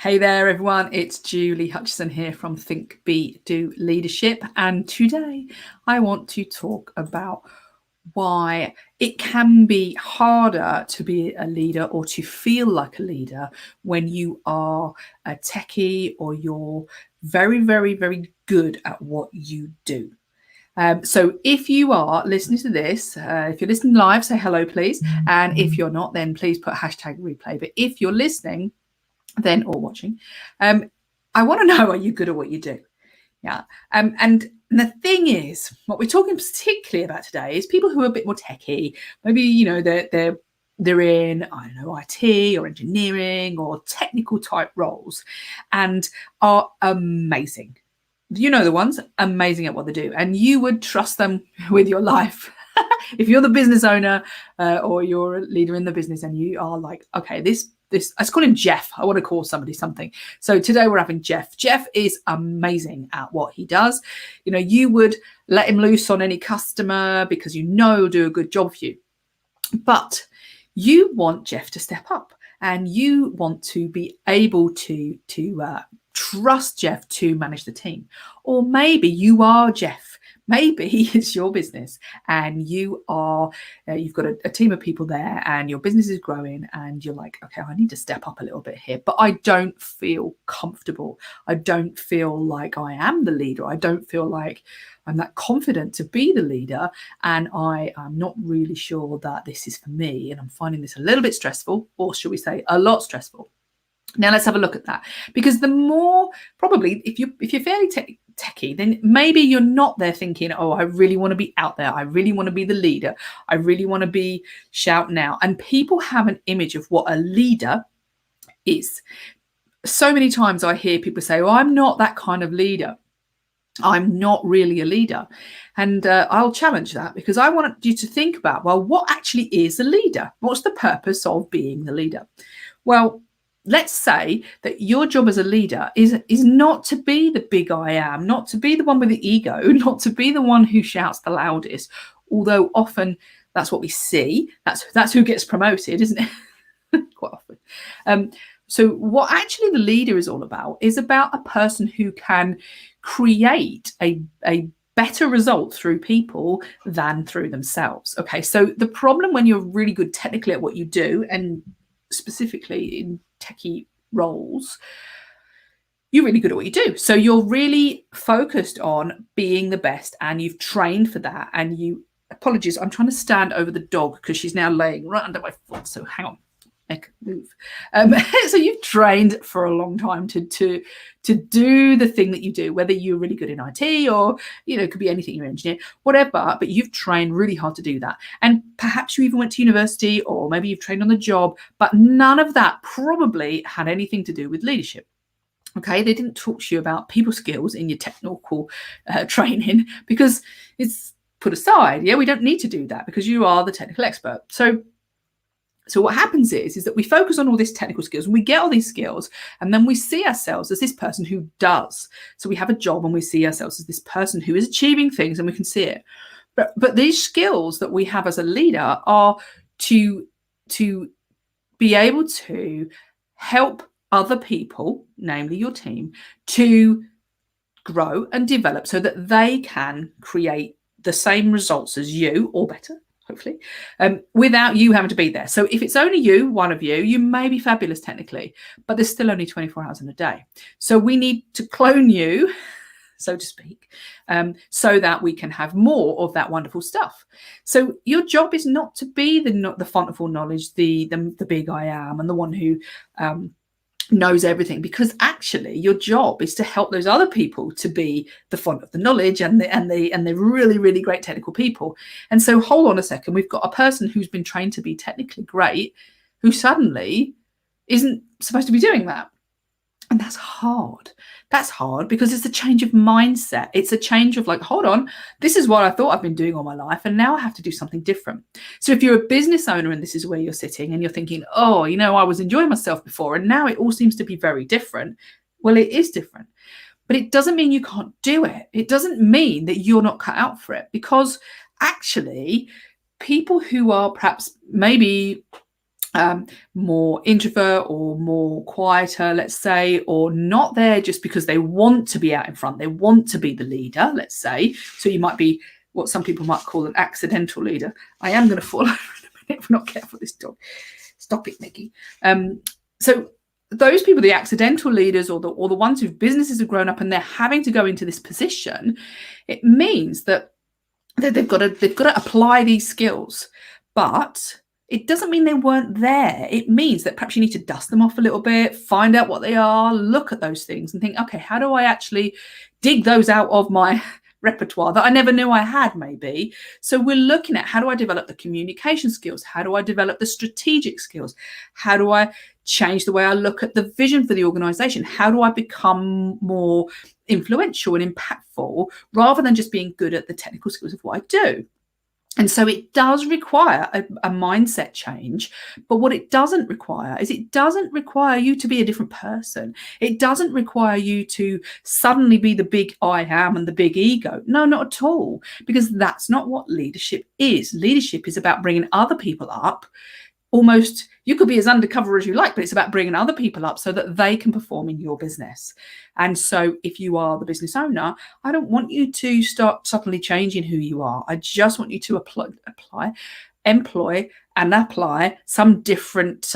Hey there, everyone. It's Julie Hutchison here from Think, Be, Do Leadership. And today I want to talk about why it can be harder to be a leader or to feel like a leader when you are a techie or you're very, very, very good at what you do. So if you are listening to this, if you're listening live, say hello, please. And if you're not, then please put hashtag replay. But if you're listening, then or watching, I want to know, are you good at what you do? Yeah. And the thing is, what we're talking particularly about today is people who are a bit more techie. Maybe they're in, I don't know, IT or engineering or technical type roles and are amazing. You know the ones amazing at what they do, and you would trust them with your life. If you're the business owner or you're a leader in the business and you are like, okay, this, let's call him Jeff. I want to call somebody something. So today we're having Jeff. Jeff is amazing at what he does. You know, you would let him loose on any customer because do a good job for you. But you want Jeff to step up and you want to be able to trust Jeff to manage the team. Or maybe you are Jeff. Maybe it's your business and you've got a team of people there and your business is growing and you're like, okay, I need to step up a little bit here, but I don't feel comfortable. I don't feel like I am the leader. I don't feel like I'm that confident to be the leader. And I am not really sure that this is for me. And I'm finding this a little bit stressful, or should we say a lot stressful. Now let's have a look at that, because the more probably if you're fairly techie, then maybe you're not there thinking, oh, I really want to be out there. I really want to be the leader. I really want to be shouting out. And people have an image of what a leader is. So many times I hear people say, oh, I'm not that kind of leader. I'm not really a leader. And I'll challenge that, because I want you to think about, well, what actually is a leader? What's the purpose of being the leader? Well, let's say that your job as a leader is not to be the big I am, not to be the one with the ego, not to be the one who shouts the loudest, although often that's what we see. That's who gets promoted, isn't it? Quite often. So what actually the leader is all about is about a person who can create a better result through people than through themselves. Okay, so the problem when you're really good technically at what you do, and specifically in techie roles, you're really good at what you do. So you're really focused on being the best and you've trained for that. And apologies, I'm trying to stand over the dog because she's now laying right under my foot. So hang on, make a move. So you've trained for a long time to do the thing that you do, whether you're really good in IT or, it could be anything, you're an engineer, whatever, but you've trained really hard to do that. And perhaps you even went to university, or maybe you've trained on the job, but none of that probably had anything to do with leadership. Okay, they didn't talk to you about people skills in your technical training, because it's put aside. Yeah, we don't need to do that because you are the technical expert. So what happens is that we focus on all these technical skills and we get all these skills, and then we see ourselves as this person who does. So we have a job and we see ourselves as this person who is achieving things, and we can see it. But these skills that we have as a leader are to be able to help other people, namely your team, to grow and develop so that they can create the same results as you, or better, hopefully, without you having to be there. So if it's only you, one of you may be fabulous technically, but there's still only 24 hours in a day. So we need to clone you, so to speak, so that we can have more of that wonderful stuff. So your job is not to be the font of all knowledge, the big I am, and the one who knows everything, because actually your job is to help those other people to be the font of the knowledge and the really, really great technical people. And so hold on a second, we've got a person who's been trained to be technically great who suddenly isn't supposed to be doing that. And that's hard. That's hard because it's a change of mindset. It's a change of like, hold on, this is what I thought I've been doing all my life, and now I have to do something different. So if you're a business owner and this is where you're sitting and you're thinking, oh, I was enjoying myself before and now it all seems to be very different. Well, it is different, but it doesn't mean you can't do it. It doesn't mean that you're not cut out for it, because actually people who are perhaps maybe more introvert or more quieter, let's say, or not there just because they want to be out in front, they want to be the leader, let's say. So you might be what some people might call an accidental leader. I am going to fall over in a minute if we're not careful, this dog. Stop it, Nikki. So those people, the accidental leaders or the ones whose businesses have grown up and they're having to go into this position, it means that they've got to apply these skills. But it doesn't mean they weren't there. It means that perhaps you need to dust them off a little bit, find out what they are, look at those things and think, okay, how do I actually dig those out of my repertoire that I never knew I had, maybe? So we're looking at, how do I develop the communication skills? How do I develop the strategic skills? How do I change the way I look at the vision for the organization? How do I become more influential and impactful rather than just being good at the technical skills of what I do? And so it does require a mindset change, but what it doesn't require is it doesn't require you to be a different person. It doesn't require you to suddenly be the big I am and the big ego. No, not at all, because that's not what leadership is. Leadership is about bringing other people up. Almost, you could be as undercover as you like, but it's about bringing other people up so that they can perform in your business. And so if you are the business owner, I don't want you to start suddenly changing who you are. I just want you to employ and apply some different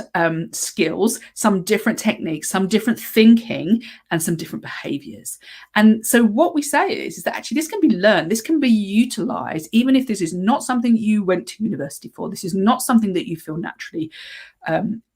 skills, some different techniques, some different thinking, and some different behaviors. And so what we say is that actually this can be learned, this can be utilized, even if this is not something you went to university for, this is not something that you feel naturally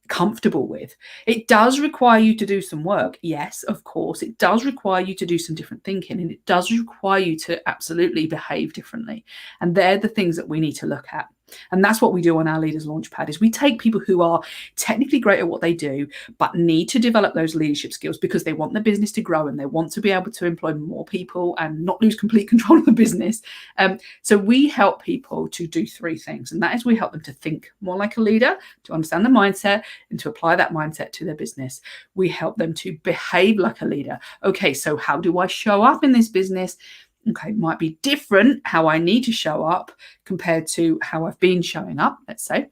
comfortable with. It does require you to do some work. Yes, of course, it does require you to do some different thinking, and it does require you to absolutely behave differently. And they're the things that we need to look at. And that's what we do on our Leaders Launchpad, is we take people who are technically great at what they do, but need to develop those leadership skills because they want the business to grow and they want to be able to employ more people and not lose complete control of the business. So we help people to do three things. And that is, we help them to think more like a leader, to understand the mindset and to apply that mindset to their business. We help them to behave like a leader. Okay, so how do I show up in this business? Okay, it might be different how I need to show up compared to how I've been showing up, let's say.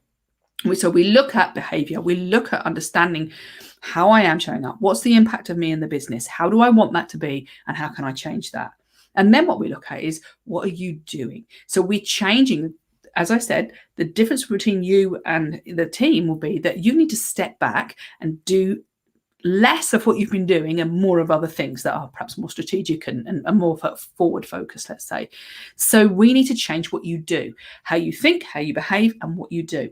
So we look at behavior, we look at understanding how I am showing up. What's the impact of me in the business? How do I want that to be? And how can I change that? And then what we look at is, what are you doing? So we're changing. As I said, the difference between you and the team will be that you need to step back and do less of what you've been doing and more of other things that are perhaps more strategic and more forward focused, let's say. So we need to change what you do, how you think, how you behave, and what you do.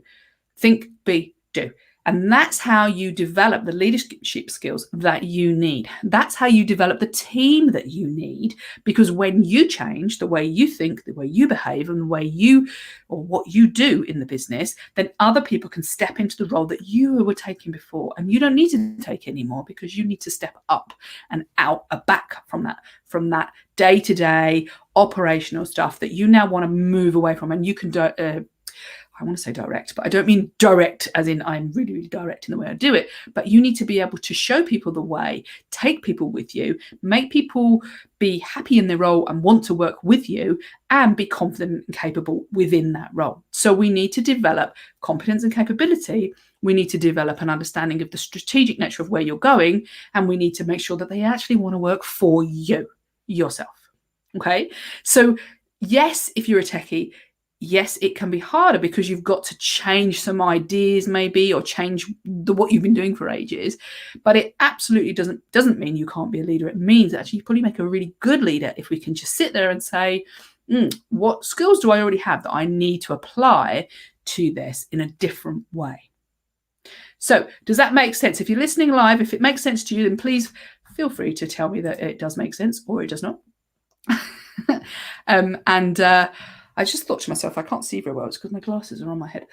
Think, be, do. And that's how you develop the leadership skills that you need. That's how you develop the team that you need, because when you change the way you think, the way you behave, and the way you, or what you do in the business, then other people can step into the role that you were taking before, and you don't need to take anymore because you need to step up and out, back from that day-to-day operational stuff that you now want to move away from. And you can I want to say direct, but I don't mean direct as in I'm really, really direct in the way I do it. But you need to be able to show people the way, take people with you, make people be happy in their role and want to work with you, and be confident and capable within that role. So we need to develop competence and capability. We need to develop an understanding of the strategic nature of where you're going. And we need to make sure that they actually want to work for you, yourself. Okay. So yes, if you're a techie, yes, it can be harder because you've got to change some ideas maybe, or change what you've been doing for ages. But it absolutely doesn't mean you can't be a leader. It means actually you probably make a really good leader if we can just sit there and say, what skills do I already have that I need to apply to this in a different way? So does that make sense? If you're listening live, if it makes sense to you, then please feel free to tell me that it does make sense or it does not. I just thought to myself, I can't see very well. It's because my glasses are on my head.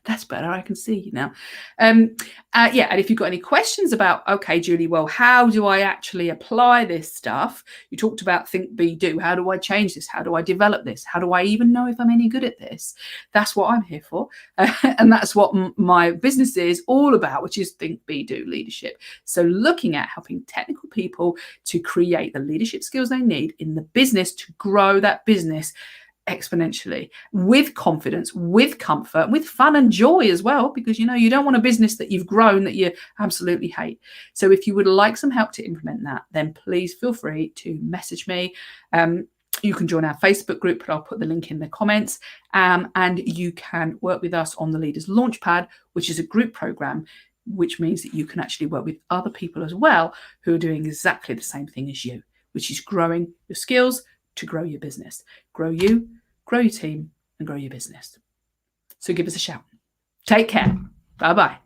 That's better. I can see you now. And if you've got any questions about, okay, Julie, well, how do I actually apply this stuff? You talked about think, be, do. How do I change this? How do I develop this? How do I even know if I'm any good at this? That's what I'm here for. And that's what my business is all about, which is think, be, do leadership. So looking at helping technical people to create the leadership skills they need in the business to grow that business exponentially, with confidence, with comfort, with fun and joy as well, because you don't want a business that you've grown that you absolutely hate. So if you would like some help to implement that, then please feel free to message me. You can join our Facebook group, but I'll put the link in the comments. And you can work with us on the Leaders Launchpad, which is a group program, which means that you can actually work with other people as well who are doing exactly the same thing as you, which is growing your skills to grow your business. Grow you, grow your team, and grow your business. So give us a shout. Take care. Bye-bye.